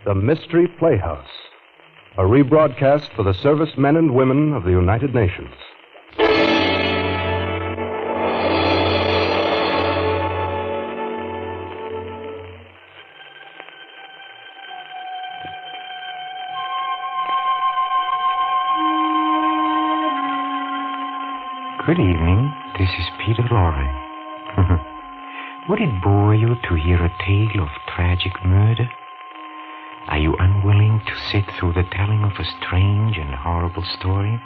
The Mystery Playhouse, a rebroadcast for the servicemen and women of the United Nations. Good evening. This is Peter Lorre. Would it bore you to hear a tale of tragic murder? Are you unwilling to sit through the telling of a strange and horrible story?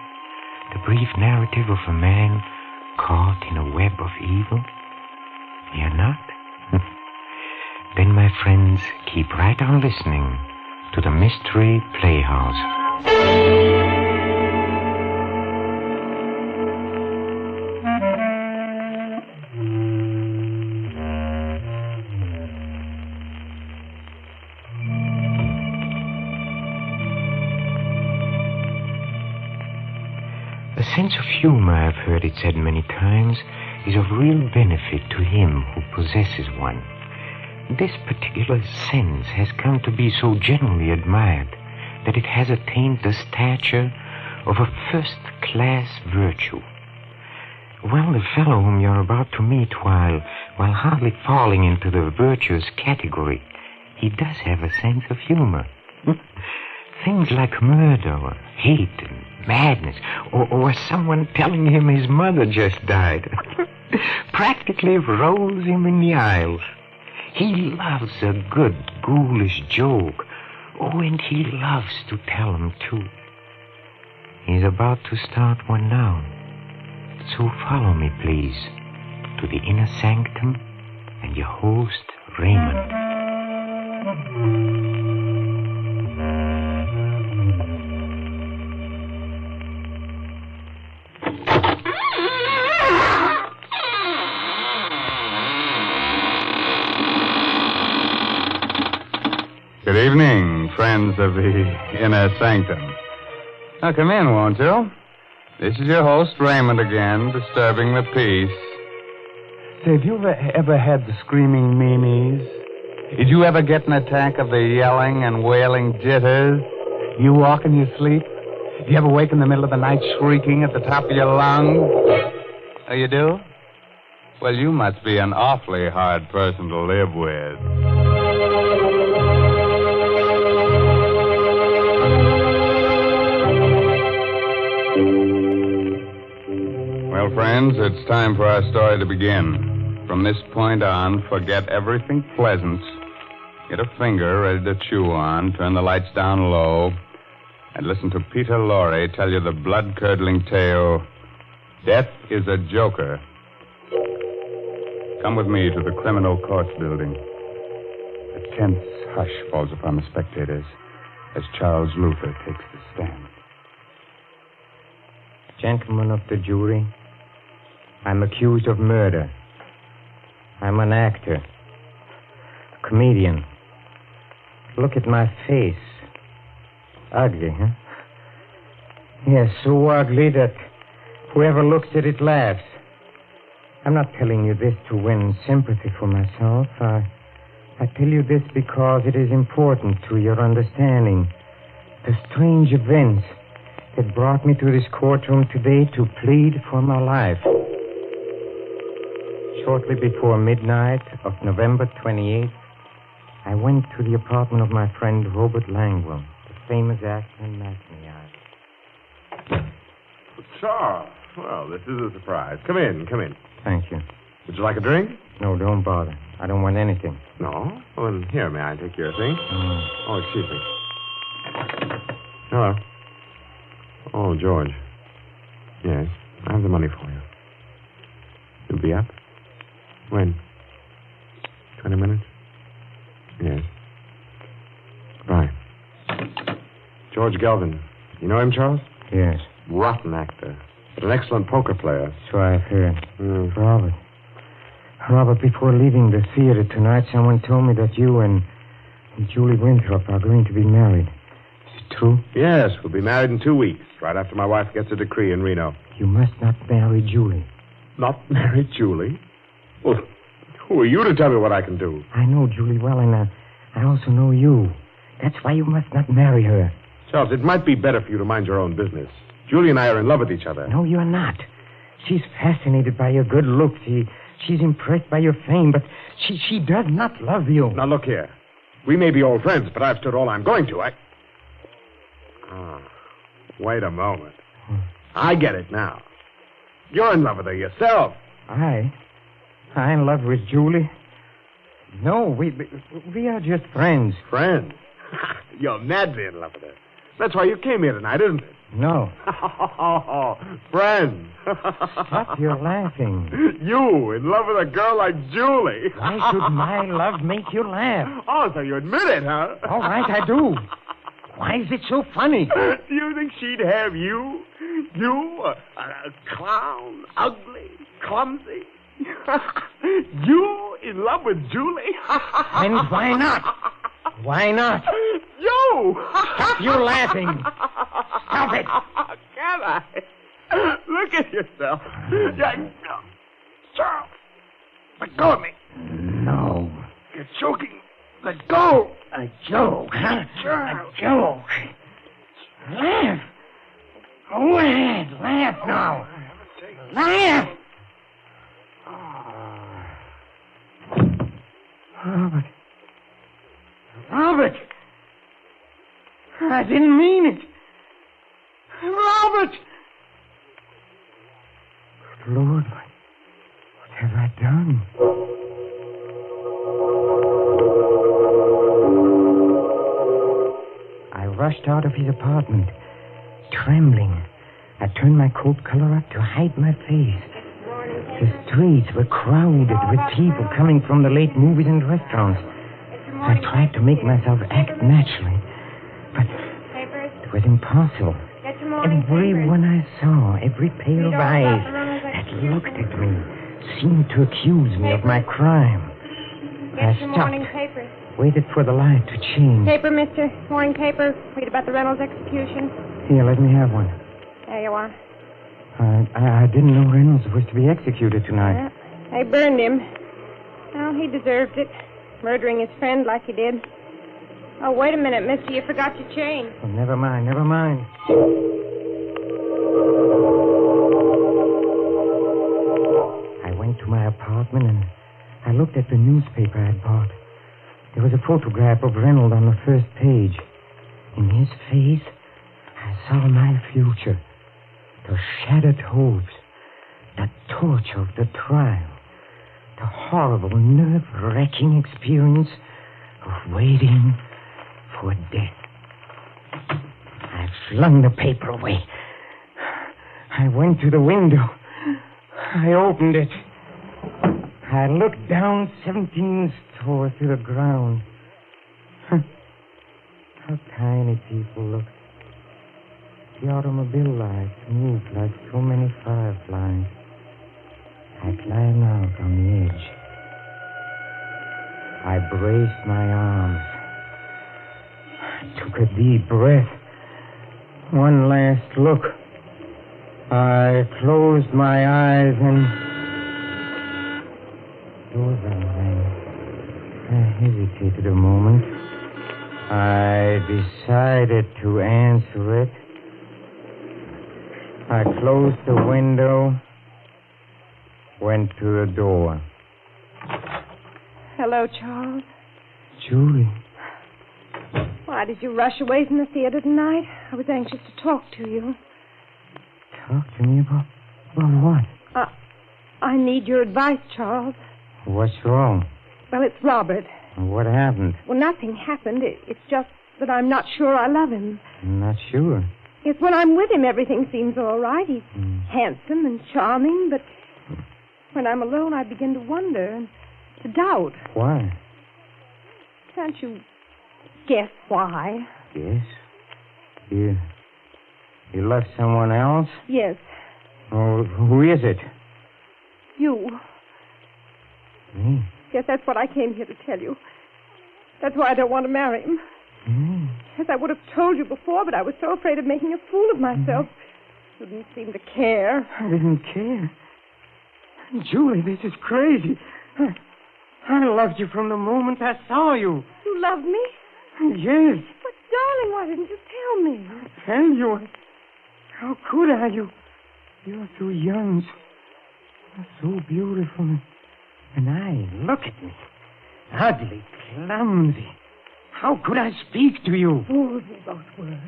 The brief narrative of a man caught in a web of evil? You're not? Then, my friends, keep right on listening to the Mystery Playhouse. A sense of humor, I've heard it said many times, is of real benefit to him who possesses one. This particular sense has come to be so generally admired that it has attained the stature of a first-class virtue. Well, the fellow whom you're about to meet, while hardly falling into the virtuous category, he does have a sense of humor. Things like murder or hate and madness, or someone telling him his mother just died, practically rolls him in the aisles. He loves a good, ghoulish joke. Oh, and he loves to tell them, too. He's about to start one now. So follow me, please, to the inner sanctum and your host, Raymond. Good evening, friends of the Inner Sanctum. Now, come in, won't you? This is your host, Raymond, again, disturbing the peace. Say, have you ever had the screaming meanies? Did you ever get an attack of the yelling and wailing jitters? You walk in your sleep? Do you ever wake in the middle of the night shrieking at the top of your lungs? Oh, you do? Well, you must be an awfully hard person to live with. Well, friends, it's time for our story to begin. From this point on, forget everything pleasant. Get a finger ready to chew on, turn the lights down low, and listen to Peter Lorre tell you the blood-curdling tale, Death is a Joker. Come with me to the Criminal Courts building. A tense hush falls upon the spectators as Charles Luther takes the stand. Gentlemen of the jury, I'm accused of murder. I'm an actor, a comedian. Look at my face. Ugly, huh? Yes, so ugly that whoever looks at it laughs. I'm not telling you this to win sympathy for myself. I tell you this because it is important to your understanding the strange events that brought me to this courtroom today to plead for my life. Shortly before midnight of November 28th, I went to the apartment of my friend Robert Langwell, the famous actor and matinee artist. Charles, well, this is a surprise. Come in. Thank you. Would you like a drink? No, don't bother. I don't want anything. No? Well, then, here, may I take your thing? Oh, excuse me. Hello. Oh, George. Yes, I have the money for you. You'll be up? When? 20 minutes? Yes. Goodbye. George Gelvin. You know him, Charles? Yes. Rotten actor, but an excellent poker player. So I've heard. Robert, before leaving the theater tonight, someone told me that you and Julie Winthrop are going to be married. Is it true? Yes, we'll be married in 2 weeks, right after my wife gets a decree in Reno. You must not marry Julie. Not marry Julie? Well, who are you to tell me what I can do? I know Julie well, and I also know you. That's why you must not marry her. Charles, it might be better for you to mind your own business. Julie and I are in love with each other. No, you're not. She's fascinated by your good looks. She's impressed by your fame, but she does not love you. Now, look here. We may be old friends, but I've stood all I'm going to. Oh, wait a moment. I get it now. You're in love with her yourself. I'm in love with Julie. No, we are just friends. Friends? You're madly in love with her. That's why you came here tonight, isn't it? No. Friends. Stop your laughing. You in love with a girl like Julie. Why should my love make you laugh? Oh, so you admit it, huh? All right, I do. Why is it so funny? Do you think she'd have you? You, a clown, ugly, clumsy. You in love with Julie? And why not? Why not? You! Stop your laughing. Stop it. Can I? Look at yourself. Charles, let go of me. No. You're choking. Let go. A joke, huh? Charles. A joke. Laugh. Go ahead. Laugh now. Laugh. Robert. Robert. I didn't mean it. Robert. Good Lord, what have I done? I rushed out of his apartment, trembling. I turned my coat collar up to hide my face. The streets were crowded with people coming from the late movies and restaurants. I tried to make myself act naturally, but it was impossible. Everyone I saw, every pair of eyes that looked at me, seemed to accuse me of my crime. I stopped, waited for the light to change. Paper, mister. Morning paper. Read about the Reynolds execution. Here, let me have one. There you are. I didn't know Reynolds was to be executed tonight. Yeah, they burned him. Well, he deserved it. Murdering his friend like he did. Oh, wait a minute, mister. You forgot your chain. Oh, never mind, never mind. I went to my apartment and I looked at the newspaper I'd bought. There was a photograph of Reynolds on the first page. In his face, I saw my future. The shattered hopes, the torture of the trial, the horrible, nerve-wracking experience of waiting for death. I flung the paper away. I went to the window. I opened it. I looked down 17 stories to the ground. How tiny people look. The automobile lights moved like so many fireflies. I climbed out on the edge. I braced my arms. I took a deep breath. One last look. I closed my eyes and... Doorbell rang. I hesitated a moment. I decided to answer it. I closed the window, went to the door. Hello, Charles. Julie. Why did you rush away from the theater tonight? I was anxious to talk to you. Talk to me about what? I need your advice, Charles. What's wrong? Well, it's Robert. What happened? Well, nothing happened. It's just that I'm not sure I love him. I'm not sure. Yes, when I'm with him, everything seems all right. He's handsome and charming, but when I'm alone, I begin to wonder and to doubt. Why? Can't you guess why? Yes. You love someone else? Yes, Oh, who is it? you. Me? Yes, that's what I came here to tell you. That's why I don't want to marry him. Yes, I would have told you before, but I was so afraid of making a fool of myself. You didn't seem to care. I didn't care. Julie, this is crazy. I loved you from the moment I saw you. You love me? Yes. But, darling, why didn't you tell me? Tell you. How could I? You're so young. You're so beautiful. And I, look at me. Ugly, clumsy. How could I speak to you? Fools we both were.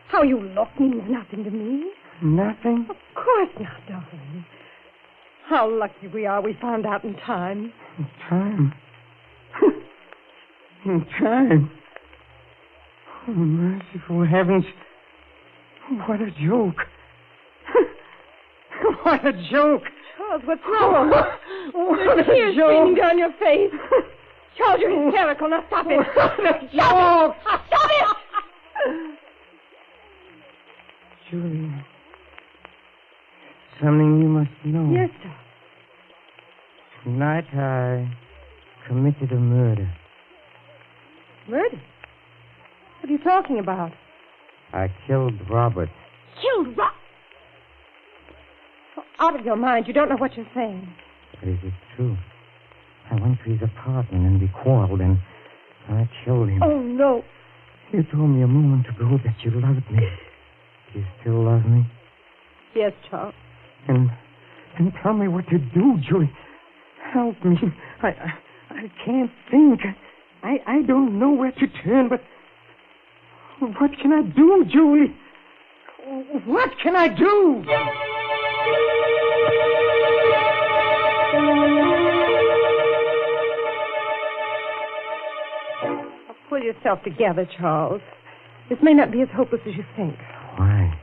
How you look means nothing to me. Nothing? Of course not, darling. How lucky we are we found out in time. In time? In time? Oh, merciful heavens. What a joke. What a joke. Charles, what's wrong? What There's a tears joke. streaming down your face. Charles, you're hysterical. Now stop it. What a joke. Stop it! Julie, something you must know. Yes, sir. Tonight I committed a murder. Murder? What are you talking about? I killed Robert. Killed Rob? Out of your mind. You don't know what you're saying. But is it true? I went to his apartment and we quarreled and I killed him. Oh, no. You told me a moment ago that you loved me. Do you still love me? Yes, Charles. And tell me what to do, Julie. Help me. I can't think. I don't know where to turn, but what can I do, Julie? What can I do? Pull yourself together, Charles. This may not be as hopeless as you think. Why?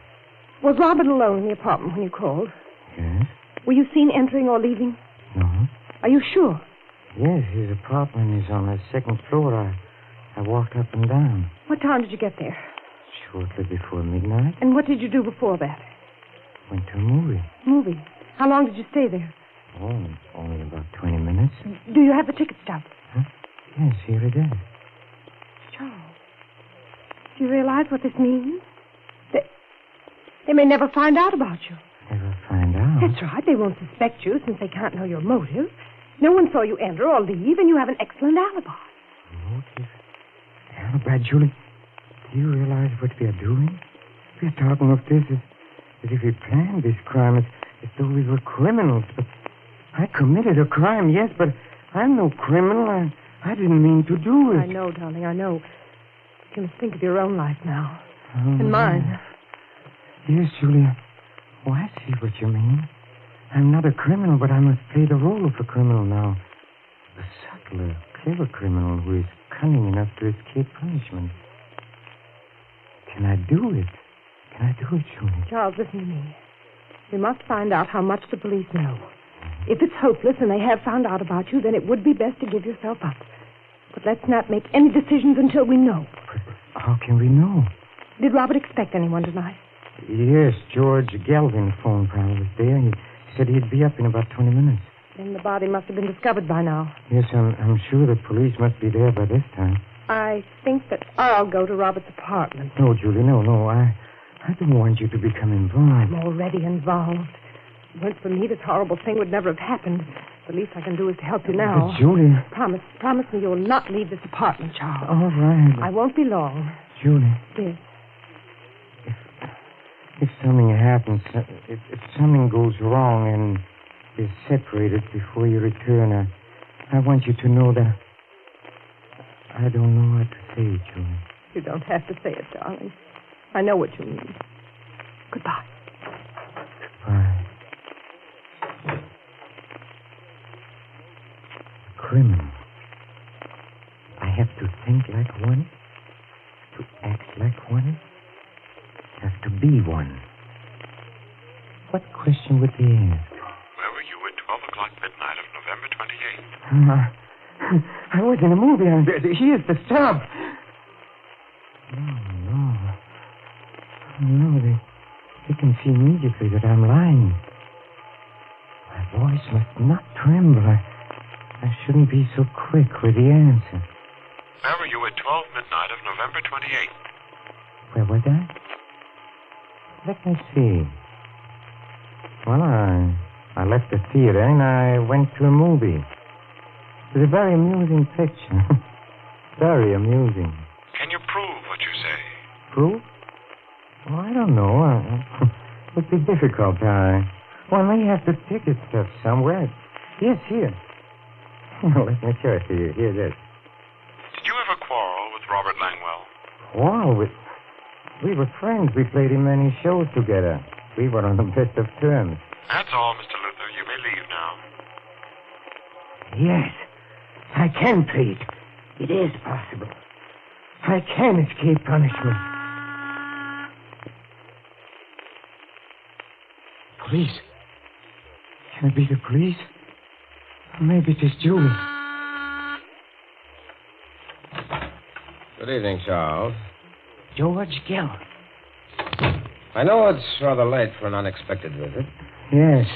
Was Robert alone in the apartment when you called? Yes? Were you seen entering or leaving? No? Are you sure? Yes, his apartment is on the second floor. I walked up and down. What time did you get there? Shortly before midnight. And what did you do before that? Went to a movie. Movie. How long did you stay there? Oh, only about 20 minutes. Do you have the ticket stub? Huh? Yes, here it is. Charles, do you realize what this means? They may never find out about you. Never find out? That's right. They won't suspect you since they can't know your motive. No one saw you enter or leave, and you have an excellent alibi. Motive? Alibi, Julie? Do you realize what we are doing? We are talking of this as if we planned this crime, as though we were criminals. But I committed a crime, yes, but I'm no criminal. I didn't mean to do it. I know, darling, I know. You must think of your own life now. Oh, And mine. Yes, Julia. Oh, I see what you mean. I'm not a criminal, but I must play the role of a criminal now. A subtler, clever criminal who is cunning enough to escape punishment. Can I do it? Can I do it, Julia? Charles, listen to me. We must find out how much the police know. If it's hopeless and they have found out about you, then it would be best to give yourself up. But let's not make any decisions until we know. But how can we know? Did Robert expect anyone tonight? Yes, George Galvin phoned while I was there. He said he'd be up in about 20 minutes. Then the body must have been discovered by now. Yes, I'm sure the police must be there by this time. I think that I'll go to Robert's apartment. No, Julie, no. I don't want you to become involved. I'm already involved. If it weren't for me, this horrible thing would never have happened. The least I can do is to help you now. But, Julie... Promise me you'll not leave this apartment, Charles. All right. I won't be long. Julie, Yes. if something happens, if something goes wrong and is separated before you return, I want you to know that I don't know what to say, Julie. You don't have to say it, darling. I know what you mean. Goodbye. Goodbye. Criminal. I have to think like one, to act like one, have to be one. What question would they ask? Where were you at 12 o'clock midnight of November 28th? I was in a movie. Here's the stub. No, they can see immediately that I'm lying. My voice must not tremble. I shouldn't be so quick with the answer. Where were you at 12 midnight of November 28th? Where was I? Let me see. Well, I left the theater and I went to a movie. It was a very amusing picture. Very amusing. Can you prove what you say? Proof? Well, I don't know. It would be difficult. One may have to ticket stuff somewhere. Yes, here. Let me show it to you. Here it is. Did you ever quarrel with Robert Langwell? Wow, we were friends. We played in many shows together. We were on the best of terms. That's all, Mr. Luther. You may leave now. Yes, I can plead. It is possible. I can escape punishment. Police? Can it be the police? Or maybe it is Julie. Good evening, Charles. George Geller. I know it's rather late for an unexpected visit. Yes,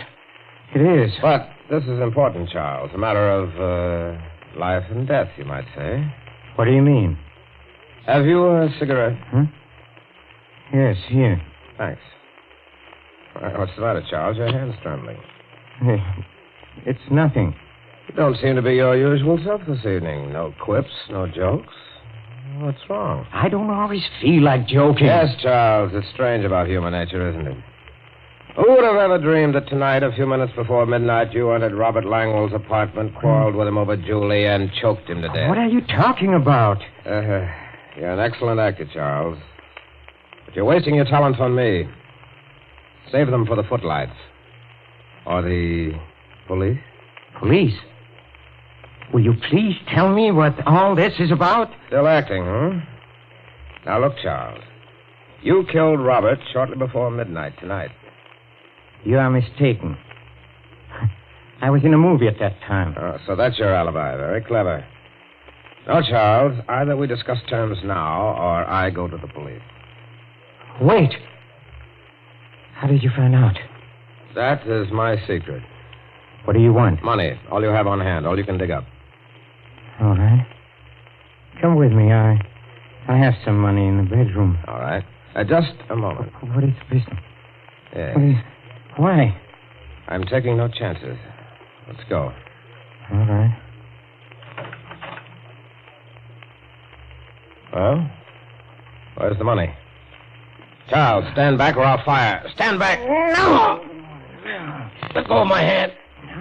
it is. But this is important, Charles. A matter of life and death, you might say. What do you mean? Have you a cigarette? Yes, here. Thanks. What's the matter, Charles? Your hand's trembling. It's nothing. You don't seem to be your usual self this evening. No quips, no jokes. What's wrong? I don't always feel like joking. Yes, Charles. It's strange about human nature, isn't it? Who would have ever dreamed that tonight, a few minutes before midnight, you entered Robert Langwell's apartment, quarreled with him over Julie, and choked him to death? What are you talking about? You're an excellent actor, Charles. But you're wasting your talents on me. Save them for the footlights. Or the police. Police? Will you please tell me what all this is about? Still acting, huh? Now, look, Charles. You killed Robert shortly before midnight tonight. You are mistaken. I was in a movie at that time. Oh, so that's your alibi. Very clever. No, Charles. Either we discuss terms now, or I go to the police. Wait. How did you find out? That is my secret. What do you want? Money. All you have on hand. All you can dig up. All right. Come with me. I have some money in the bedroom. All right. Just a moment. What is the business? Yes. Why? I'm taking no chances. Let's go. All right. Well, where's the money? Charles, stand back or I'll fire. Stand back. No! Let go of my hand.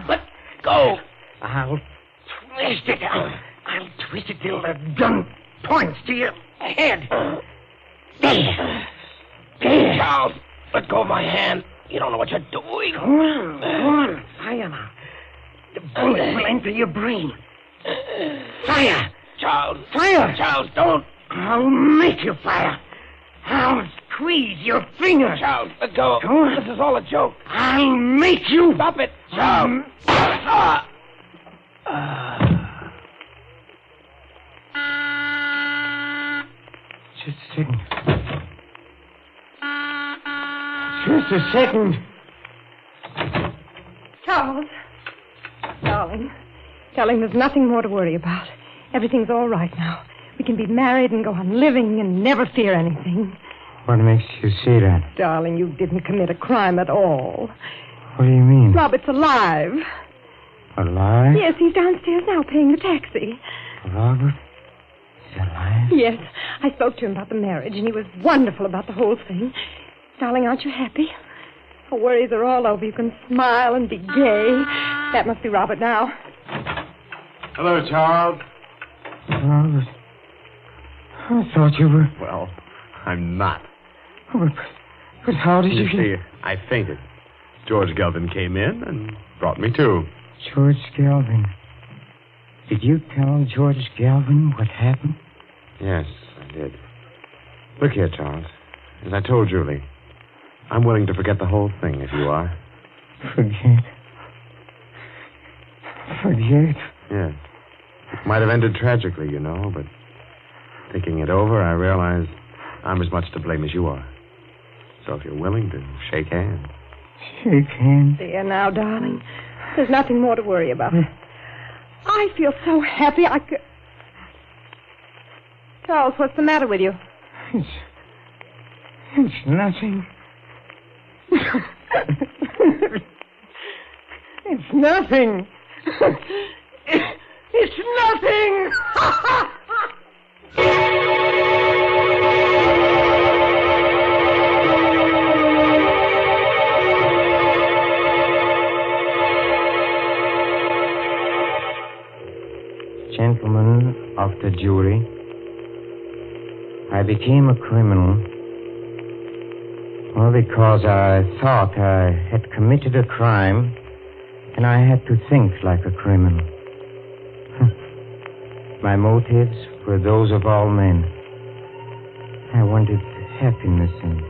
Let go. I'll twist it. I'll twist it till the gun points to your head. There. Charles, let go of my hand. You don't know what you're doing. Go on. Fire now. The bullet will enter your brain. Fire. Charles. Fire. Charles, don't. I'll make you fire. I'll squeeze your fingers. Charles, let go. Go on. This is all a joke. I'll make you. Stop it. Charles. Just a second. Just a second. Charles. Darling. Darling, there's nothing more to worry about. Everything's all right now. We can be married and go on living and never fear anything. What makes you say that? Darling, you didn't commit a crime at all. What do you mean? Robert's alive. Alive? Yes, he's downstairs now paying the taxi. Robert is alive? Yes, I spoke to him about the marriage, and he was wonderful about the whole thing. Darling, aren't you happy? Our worries are all over. You can smile and be gay. That must be Robert now. Hello, Charles. Robert, I thought you were... Well, I'm not. But how did you... You see, I fainted. George Gelvin came in and brought me to. George Galvin. Did you tell George Galvin what happened? Yes, I did. Look here, Charles. As I told Julie, I'm willing to forget the whole thing if you are. Forget? Forget? Yes. It might have ended tragically, you know, but thinking it over, I realize I'm as much to blame as you are. So if you're willing to shake hands. Shake hands? There now, darling. There's nothing more to worry about. I feel so happy I could... Charles, what's the matter with you? It's nothing. It's nothing. It's nothing. I became a criminal. Well, because I thought I had committed a crime, and I had to think like a criminal. My motives were those of all men. I wanted happiness and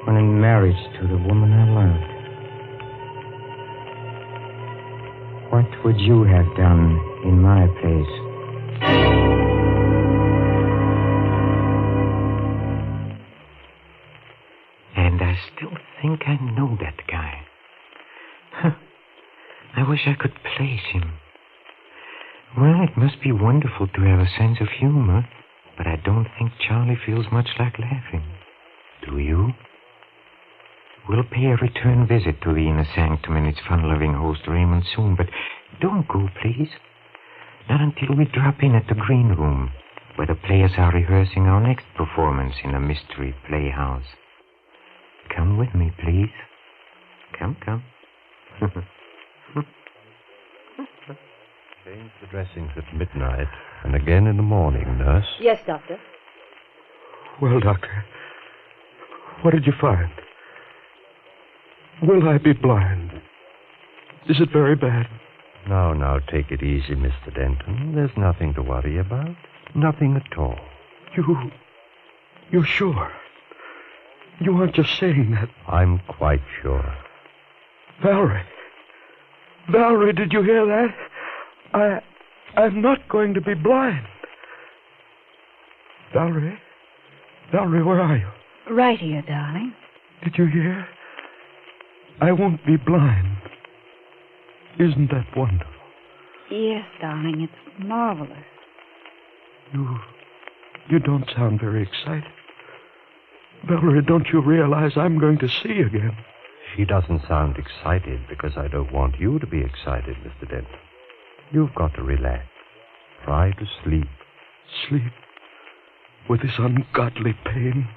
wanted marriage to the woman I loved. What would you have done in my place? And I still think I know that guy. I wish I could place him. Well, it must be wonderful to have a sense of humor, but I don't think Charlie feels much like laughing. Do you? We'll pay a return visit to the inner sanctum and its fun-loving host Raymond soon, but don't go, please. Not until we drop in at the green room, where the players are rehearsing our next performance in a mystery playhouse. Come with me, please. Come. Change the dressings at midnight and again in the morning, nurse. Yes, Doctor. Well, Doctor, what did you find? Will I be blind? Is it very bad? Now, take it easy, Mr. Denton. There's nothing to worry about. Nothing at all. You're sure? You aren't just saying that. I'm quite sure. Valerie, did you hear that? I'm not going to be blind. Valerie, where are you? Right here, darling. Did you hear? I won't be blind. Isn't that wonderful? Yes, darling, it's marvelous. You don't sound very excited. Valerie, don't you realize I'm going to see again? She doesn't sound excited because I don't want you to be excited, Mr. Denton. You've got to relax. Try to sleep. Sleep? With this ungodly pain?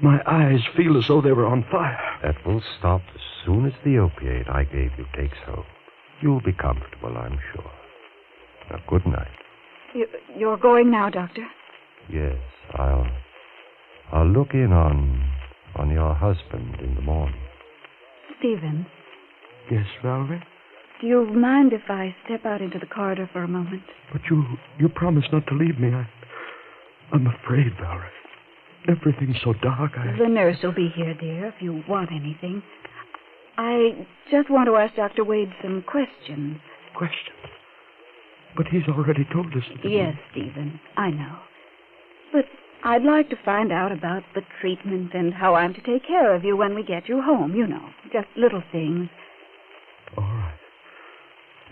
My eyes feel as though they were on fire. That will stop as soon as the opiate I gave you takes hold. You'll be comfortable, I'm sure. Now, good night. You're going now, Doctor? Yes, I'll look in on your husband in the morning. Stephen. Yes, Valerie? Do you mind if I step out into the corridor for a moment? But you promised not to leave me. I'm afraid, Valerie. Everything's so dark. The nurse will be here, dear, if you want anything. I just want to ask Dr. Wade some questions. Questions? But he's already told us. Yes, Stephen, I know. But I'd like to find out about the treatment and how I'm to take care of you when we get you home, you know. Just little things. All right.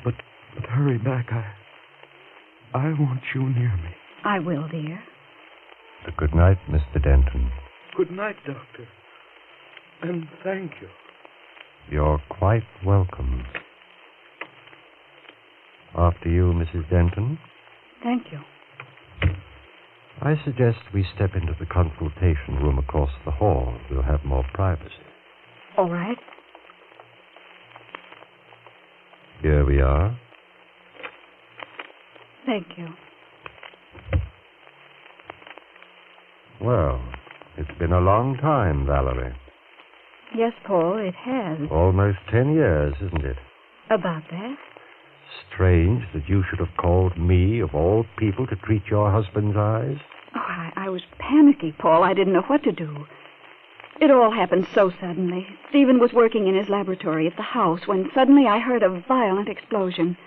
But hurry back. I want you near me. I will, dear. Good night, Mr. Denton. Good night, Doctor. And thank you. You're quite welcome. After you, Mrs. Denton. Thank you. I suggest we step into the consultation room across the hall. We'll have more privacy. All right. Here we are. Thank you. Well, it's been a long time, Valerie. Yes, Paul, it has. Almost 10 years, isn't it? About that? Strange that you should have called me, of all people, to treat your husband's eyes. Oh, I was panicky, Paul. I didn't know what to do. It all happened so suddenly. Stephen was working in his laboratory at the house when suddenly I heard a violent explosion.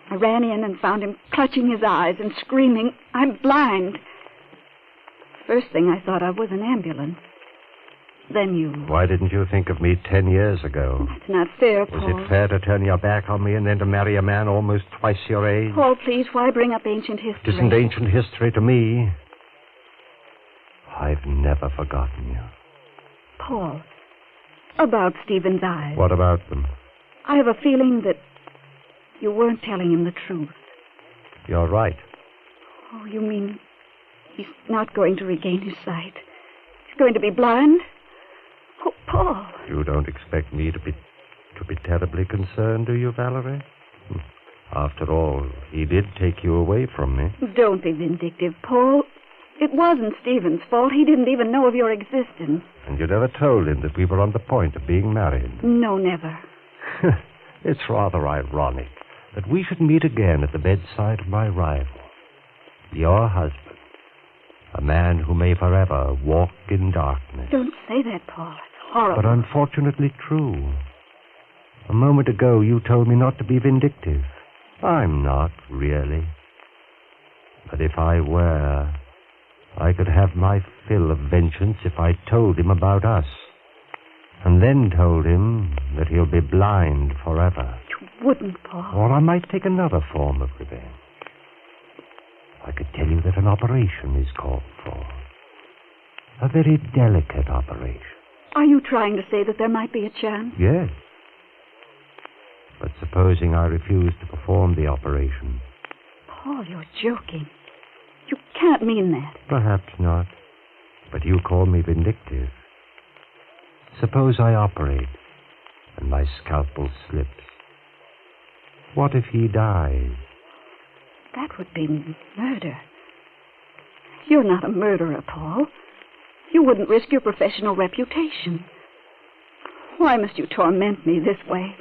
I ran in and found him clutching his eyes and screaming, "I'm blind." First thing I thought of was an ambulance. Then you. Why didn't you think of me 10 years ago? That's not fair, Paul. Was it fair to turn your back on me and then to marry a man almost twice your age? Paul, please, why bring up ancient history? It isn't ancient history to me. I've never forgotten you. Paul, about Stephen's eyes. What about them? I have a feeling that you weren't telling him the truth. You're right. Oh, you mean he's not going to regain his sight? He's going to be blind? Oh, Paul. You don't expect me to be terribly concerned, do you, Valerie? After all, he did take you away from me. Don't be vindictive, Paul. It wasn't Stephen's fault. He didn't even know of your existence. And you never told him that we were on the point of being married. No, never. It's rather ironic that we should meet again at the bedside of my rival. Your husband. A man who may forever walk in darkness. Don't say that, Paul. It's horrible. But unfortunately true. A moment ago, you told me not to be vindictive. I'm not, really. But if I were, I could have my fill of vengeance if I told him about us. And then told him that he'll be blind forever. You wouldn't, Paul. Or I might take another form of revenge. I could tell you that an operation is called for. A very delicate operation. Are you trying to say that there might be a chance? Yes. But supposing I refuse to perform the operation? Paul, you're joking. You can't mean that. Perhaps not. But you call me vindictive. Suppose I operate and my scalpel slips. What if he dies? That would be murder. You're not a murderer, Paul. You wouldn't risk your professional reputation. Why must you torment me this way?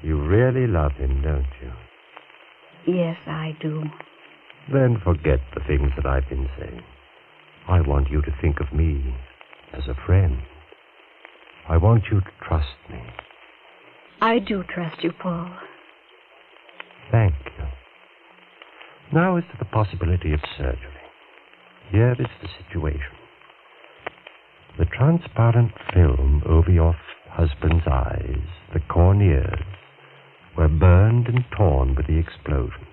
You really love him, don't you? Yes, I do. Then forget the things that I've been saying. I want you to think of me as a friend. I want you to trust me. I do trust you, Paul. Thank you. Now as to the possibility of surgery. Here is the situation. The transparent film over your husband's eyes, the corneas, were burned and torn by the explosion.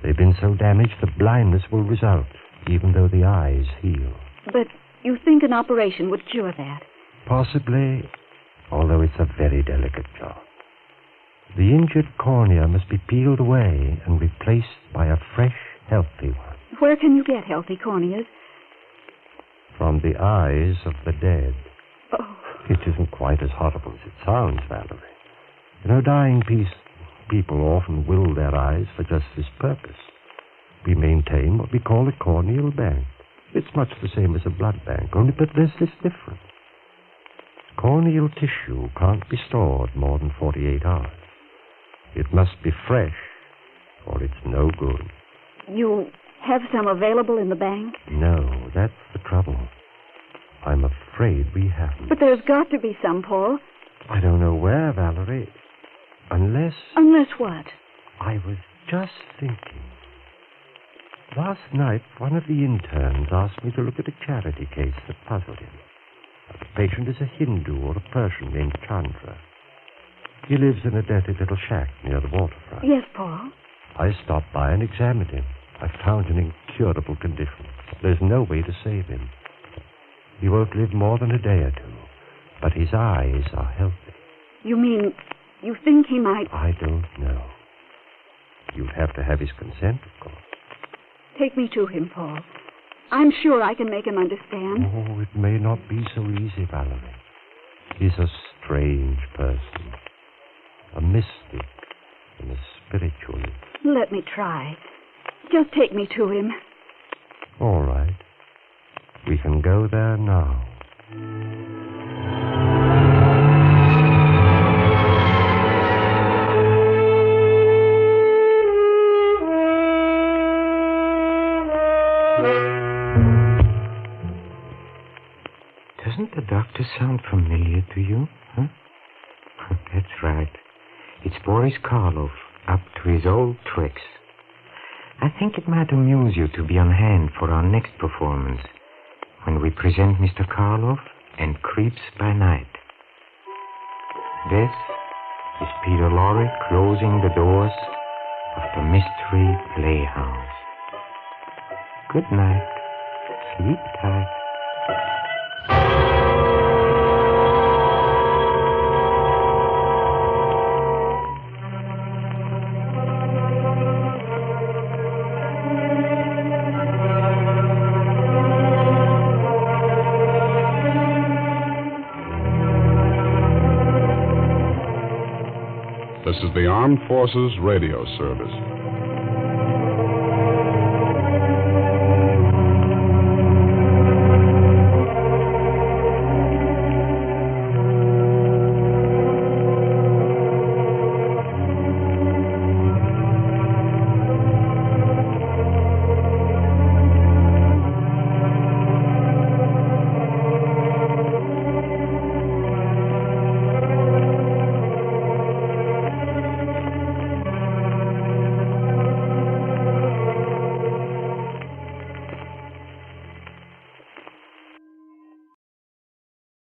They've been so damaged that blindness will result, even though the eyes heal. But you think an operation would cure that? Possibly, although it's a very delicate job. The injured cornea must be peeled away and replaced by a fresh, healthy one. Where can you get healthy corneas? From the eyes of the dead. Oh. It isn't quite as horrible as it sounds, Valerie. You know, dying people often will their eyes for just this purpose. We maintain what we call a corneal bank. It's much the same as a blood bank, only but there's this difference. Corneal tissue can't be stored more than 48 hours. It must be fresh, or it's no good. You have some available in the bank? No, that's the trouble. I'm afraid we haven't. But there's got to be some, Paul. I don't know where, Valerie. Unless... Unless what? I was just thinking. Last night, one of the interns asked me to look at a charity case that puzzled him. The patient is a Hindu or a Persian named Chandra. He lives in a dirty little shack near the waterfront. Yes, Paul. I stopped by and examined him. I found an incurable condition. There's no way to save him. He won't live more than a day or two, but his eyes are healthy. You mean you think he might... I don't know. You'd have to have his consent, of course. Take me to him, Paul. I'm sure I can make him understand. Oh, it may not be so easy, Valerie. He's a strange person. A mystic and a spiritualist. Let me try. Just take me to him. All right. We can go there now. Doesn't the doctor sound familiar to you? Huh? That's right. It's Boris Karloff, up to his old tricks. I think it might amuse you to be on hand for our next performance, when we present Mr. Karloff and Creeps by Night. This is Peter Lorre closing the doors of the Mystery Playhouse. Good night. Sleep tight. This is the Armed Forces Radio Service.